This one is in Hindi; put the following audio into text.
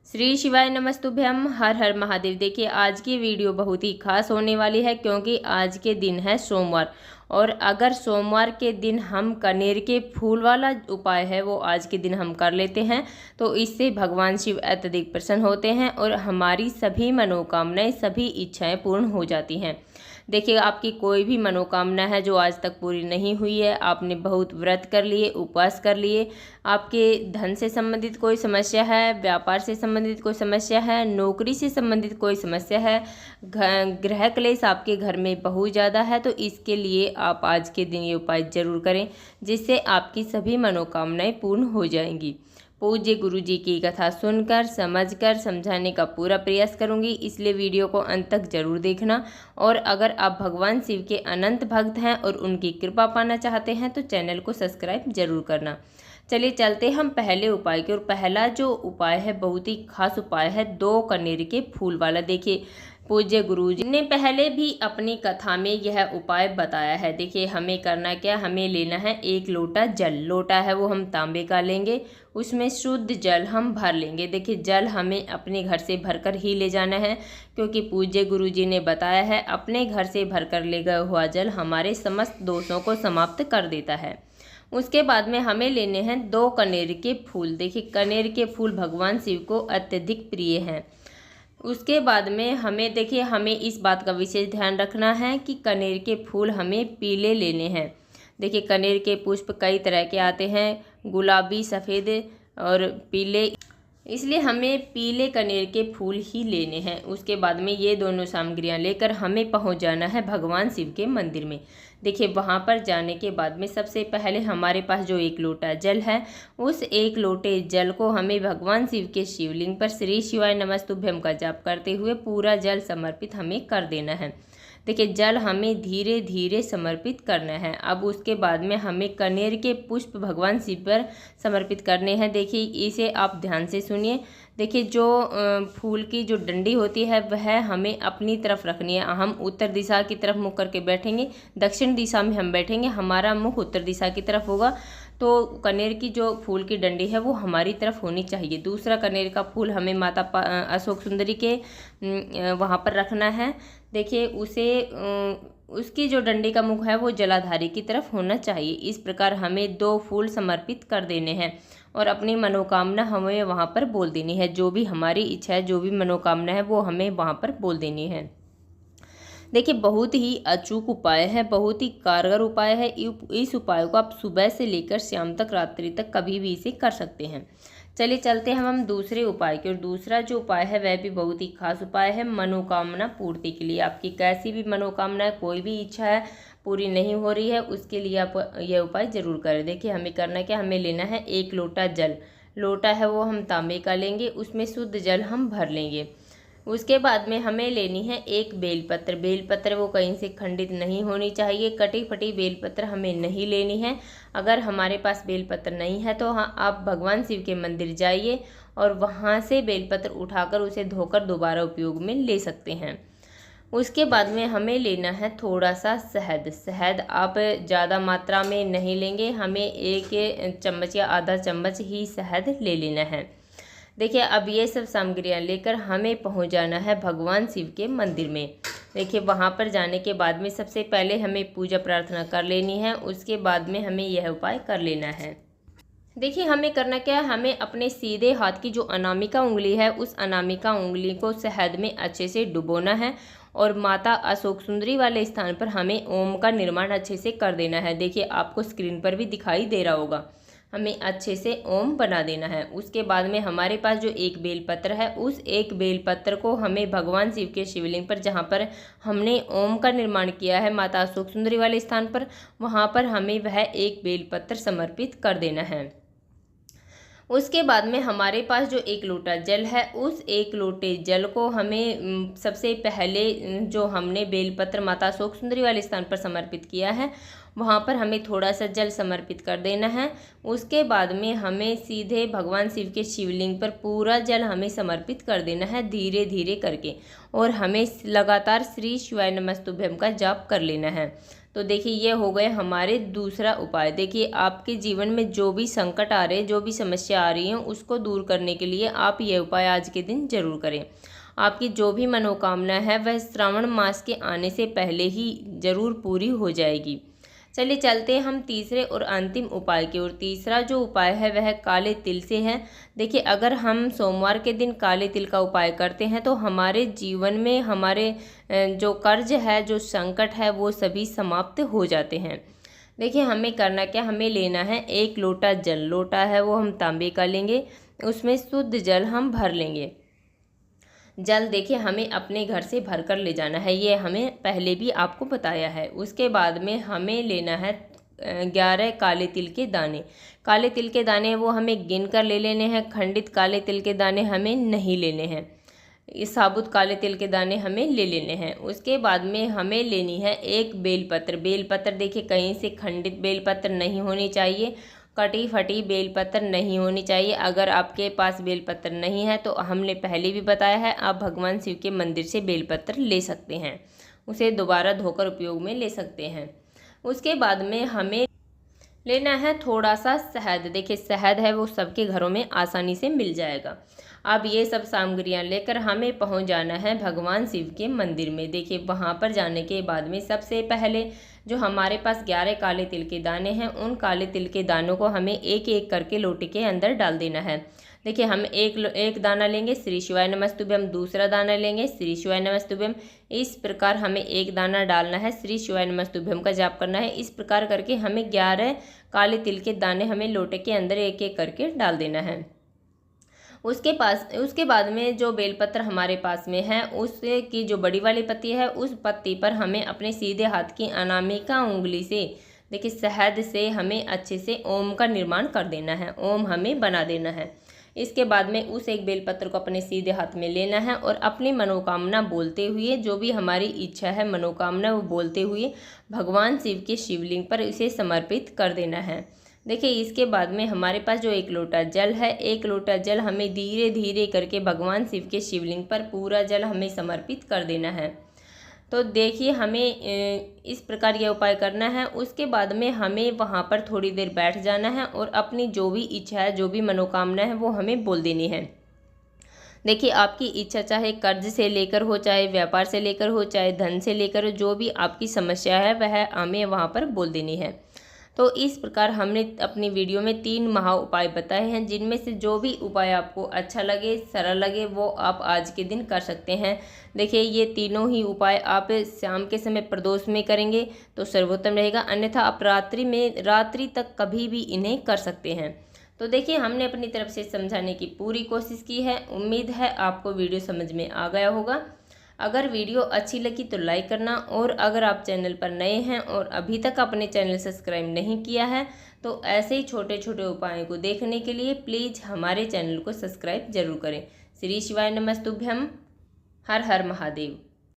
श्री शिवाय नमस्तुभ्यम। हर हर महादेव। देखिए आज की वीडियो बहुत ही खास होने वाली है क्योंकि आज के दिन है सोमवार और अगर सोमवार के दिन हम कनेर के फूल वाला उपाय है वो आज के दिन हम कर लेते हैं तो इससे भगवान शिव अत्यधिक प्रसन्न होते हैं और हमारी सभी मनोकामनाएं सभी इच्छाएं पूर्ण हो जाती हैं। देखिए आपकी कोई भी मनोकामना है जो आज तक पूरी नहीं हुई है, आपने बहुत व्रत कर लिए, उपवास कर लिए, आपके धन से संबंधित कोई समस्या है, व्यापार से संबंधित कोई समस्या है, नौकरी से संबंधित कोई समस्या है, गृह क्लेश आपके घर में बहुत ज़्यादा है, तो इसके लिए आप आज के दिन ये उपाय जरूर करें जिससे आपकी सभी मनोकामनाएं पूर्ण हो जाएंगी। पूज्य गुरु जी की कथा सुनकर समझकर समझाने का पूरा प्रयास करूंगी, इसलिए वीडियो को अंत तक जरूर देखना। और अगर आप भगवान शिव के अनंत भक्त हैं और उनकी कृपा पाना चाहते हैं तो चैनल को सब्सक्राइब जरूर करना। चलिए चलते हम पहले उपाय की। और पहला जो उपाय है बहुत ही खास उपाय है 2 कनेर के फूल वाला। देखिए पूज्य गुरु जी ने पहले भी अपनी कथा में यह उपाय बताया है। देखिए हमें करना क्या, हमें लेना है 1 लोटा जल। लोटा है वो हम तांबे का लेंगे, उसमें शुद्ध जल हम भर लेंगे। देखिए जल हमें अपने घर से भरकर ही ले जाना है क्योंकि पूज्य गुरु जी ने बताया है अपने घर से भरकर ले गया हुआ जल हमारे समस्त दोषों को समाप्त कर देता है। उसके बाद में हमें लेने हैं 2 कनेर के फूल। देखिए कनेर के फूल भगवान शिव को अत्यधिक प्रिय हैं। उसके बाद में हमें इस बात का विशेष ध्यान रखना है कि कनेर के फूल हमें पीले लेने हैं। देखिए कनेर के पुष्प कई तरह के आते हैं, गुलाबी, सफ़ेद और पीले, इसलिए हमें पीले कनेर के फूल ही लेने हैं। उसके बाद में ये दोनों सामग्रियां लेकर हमें पहुंच जाना है भगवान शिव के मंदिर में। देखिए वहां पर जाने के बाद में सबसे पहले हमारे पास जो 1 लोटा जल है उस 1 लोटे जल को हमें भगवान शिव के शिवलिंग पर श्री शिवाय नमस्तुभ्यम का जाप करते हुए पूरा जल समर्पित हमें कर देना है। देखिए जल हमें धीरे धीरे समर्पित करना है। अब उसके बाद में हमें कनेर के पुष्प भगवान शिव पर समर्पित करने हैं। देखिए इसे आप ध्यान से सुनिए। देखिए जो फूल की जो डंडी होती है वह हमें अपनी तरफ रखनी है। हम उत्तर दिशा की तरफ मुख करके बैठेंगे, दक्षिण दिशा में हम बैठेंगे, हमारा मुख उत्तर दिशा की तरफ होगा तो कनेर की जो फूल की डंडी है वो हमारी तरफ होनी चाहिए। दूसरा कनेर का फूल हमें माता अशोक सुंदरी के वहाँ पर रखना है। देखिए उसकी जो डंडी का मुख है वो जलाधारी की तरफ होना चाहिए। इस प्रकार हमें 2 फूल समर्पित कर देने हैं और अपनी मनोकामना हमें वहाँ पर बोल देनी है। जो भी हमारी इच्छा है, जो भी मनोकामना है वो हमें वहाँ पर बोल देनी है। देखिए बहुत ही अचूक उपाय है, बहुत ही कारगर उपाय है। इस उपाय को आप सुबह से लेकर शाम तक, रात्रि तक कभी भी इसे कर सकते हैं। चलिए चलते हैं हम दूसरे उपाय की। और दूसरा जो उपाय है वह भी बहुत ही खास उपाय है मनोकामना पूर्ति के लिए। आपकी कैसी भी मनोकामना है, कोई भी इच्छा है पूरी नहीं हो रही है, उसके लिए आप यह उपाय जरूर करें। देखिए हमें करना क्या, हमें लेना है 1 लोटा जल। लोटा है वो हम तांबे का लेंगे, उसमें शुद्ध जल हम भर लेंगे। उसके बाद में हमें लेनी है 1 बेलपत्र। बेलपत्र वो कहीं से खंडित नहीं होनी चाहिए, कटी फटी बेलपत्र हमें नहीं लेनी है। अगर हमारे पास बेलपत्र नहीं है तो हाँ आप भगवान शिव के मंदिर जाइए और वहाँ से बेलपत्र उठाकर उसे धोकर दोबारा उपयोग में ले सकते हैं। उसके बाद में हमें लेना है थोड़ा सा शहद। शहद आप ज़्यादा मात्रा में नहीं लेंगे, हमें 1 चम्मच या आधा चम्मच ही शहद ले लेना है। देखिए अब ये सब सामग्रियाँ लेकर हमें पहुंच जाना है भगवान शिव के मंदिर में। देखिए वहाँ पर जाने के बाद में सबसे पहले हमें पूजा प्रार्थना कर लेनी है, उसके बाद में हमें यह उपाय कर लेना है। देखिए हमें करना क्या है, हमें अपने सीधे हाथ की जो अनामिका उंगली है उस अनामिका उंगली को शहद में अच्छे से डुबोना है और माता अशोक सुंदरी वाले स्थान पर हमें ओम का निर्माण अच्छे से कर देना है। देखिए आपको स्क्रीन पर भी दिखाई दे रहा होगा, हमें अच्छे से ओम बना देना है। उसके बाद में हमारे पास जो 1 बेलपत्र है उस 1 बेलपत्र को हमें भगवान शिव के शिवलिंग पर, जहाँ पर हमने ओम का निर्माण किया है माता अशोक सुंदरी वाले स्थान पर, वहाँ पर हमें वह 1 बेलपत्र समर्पित कर देना है। उसके बाद में हमारे पास जो 1 लोटा जल है उस 1 लोटे जल को हमें सबसे पहले जो हमने बेलपत्र माता अशोक सुंदरी वाले स्थान पर समर्पित किया है वहाँ पर हमें थोड़ा सा जल समर्पित कर देना है। उसके बाद में हमें सीधे भगवान शिव के शिवलिंग पर पूरा जल हमें समर्पित कर देना है धीरे धीरे करके, और हमें लगातार श्री शिवाय नमस्तुभ्यम का जाप कर लेना है। तो देखिए ये हो गए हमारे दूसरा उपाय। देखिए आपके जीवन में जो भी संकट आ रहे हैं, जो भी समस्या आ रही है, उसको दूर करने के लिए आप ये उपाय आज के दिन जरूर करें। आपकी जो भी मनोकामना है वह श्रावण मास के आने से पहले ही जरूर पूरी हो जाएगी। चलिए चलते हैं हम तीसरे और अंतिम उपाय की ओर। तीसरा जो उपाय है वह काले तिल से है। देखिए अगर हम सोमवार के दिन काले तिल का उपाय करते हैं तो हमारे जीवन में हमारे जो कर्ज है, जो संकट है, वो सभी समाप्त हो जाते हैं। देखिए हमें करना क्या, हमें लेना है 1 लोटा जल। लोटा है वो हम तांबे का लेंगे, उसमें शुद्ध जल हम भर लेंगे। जल देखिए हमें अपने घर से भर कर ले जाना है, ये हमें पहले भी आपको बताया है। उसके बाद में हमें लेना है 11 काले तिल के दाने। काले तिल के दाने वो हमें गिन कर ले लेने हैं, खंडित काले तिल के दाने हमें नहीं लेने हैं। इस साबुत काले तिल के दाने हमें ले लेने हैं। उसके बाद में हमें लेनी है 1 बेलपत्र। बेलपत्र देखिए कहीं से खंडित बेलपत्र नहीं होनी चाहिए, कटी फटी बेलपत्र नहीं होनी चाहिए। अगर आपके पास बेलपत्र नहीं है तो हमने पहले भी बताया है, आप भगवान शिव के मंदिर से बेलपत्र ले सकते हैं, उसे दोबारा धोकर उपयोग में ले सकते हैं। उसके बाद में हमें लेना है थोड़ा सा शहद। देखिए शहद है वो सबके घरों में आसानी से मिल जाएगा। अब ये सब सामग्रियां लेकर हमें पहुंच जाना है भगवान शिव के मंदिर में। देखिए वहां पर जाने के बाद में सबसे पहले जो हमारे पास 11 काले तिल के दाने हैं, उन काले तिल के दानों को हमें एक एक करके लोटे के अंदर डाल देना है। देखिए हम एक दाना लेंगे श्री शिवाय नमस्तुभ्यम, दूसरा दाना लेंगे श्री शिवाय नमस्तुभ्यम। इस प्रकार हमें एक दाना डालना है, श्री शिवाय नमस्तुभ्यम का जाप करना है। इस प्रकार करके हमें 11 काले तिल के दाने हमें लोटे के अंदर एक एक करके डाल देना है। उसके बाद में जो बेलपत्र हमारे पास में है, उसकी जो बड़ी वाली पत्ती है, उस पत्ती पर हमें अपने सीधे हाथ की अनामिका उंगली से देखिए शहद से हमें अच्छे से ओम का निर्माण कर देना है, ओम हमें बना देना है। इसके बाद में उस एक बेलपत्र को अपने सीधे हाथ में लेना है और अपनी मनोकामना बोलते हुए, जो भी हमारी इच्छा है मनोकामना, वो बोलते हुए भगवान शिव के शिवलिंग पर इसे समर्पित कर देना है। देखिए इसके बाद में हमारे पास जो 1 लोटा जल है, 1 लोटा जल हमें धीरे धीरे करके भगवान शिव के शिवलिंग पर पूरा जल हमें समर्पित कर देना है। तो देखिए हमें इस प्रकार यह उपाय करना है। उसके बाद में हमें वहाँ पर थोड़ी देर बैठ जाना है और अपनी जो भी इच्छा है, जो भी मनोकामना है, वो हमें बोल देनी है। देखिए आपकी इच्छा चाहे कर्ज से लेकर हो, चाहे व्यापार से लेकर हो, चाहे धन से लेकर हो, जो भी आपकी समस्या है वह हमें वहाँ पर बोल देनी है। तो इस प्रकार हमने अपनी वीडियो में 3 महा उपाय बताए हैं, जिनमें से जो भी उपाय आपको अच्छा लगे, सरल लगे, वो आप आज के दिन कर सकते हैं। देखिए ये तीनों ही उपाय आप शाम के समय प्रदोष में करेंगे तो सर्वोत्तम रहेगा, अन्यथा आप रात्रि तक कभी भी इन्हें कर सकते हैं। तो देखिए हमने अपनी तरफ से समझाने की पूरी कोशिश की है। उम्मीद है आपको वीडियो समझ में आ गया होगा। अगर वीडियो अच्छी लगी तो लाइक करना, और अगर आप चैनल पर नए हैं और अभी तक अपने चैनल सब्सक्राइब नहीं किया है तो ऐसे ही छोटे छोटे उपायों को देखने के लिए प्लीज़ हमारे चैनल को सब्सक्राइब जरूर करें। श्री शिवाय नमस्तुभ्यम। हर हर महादेव।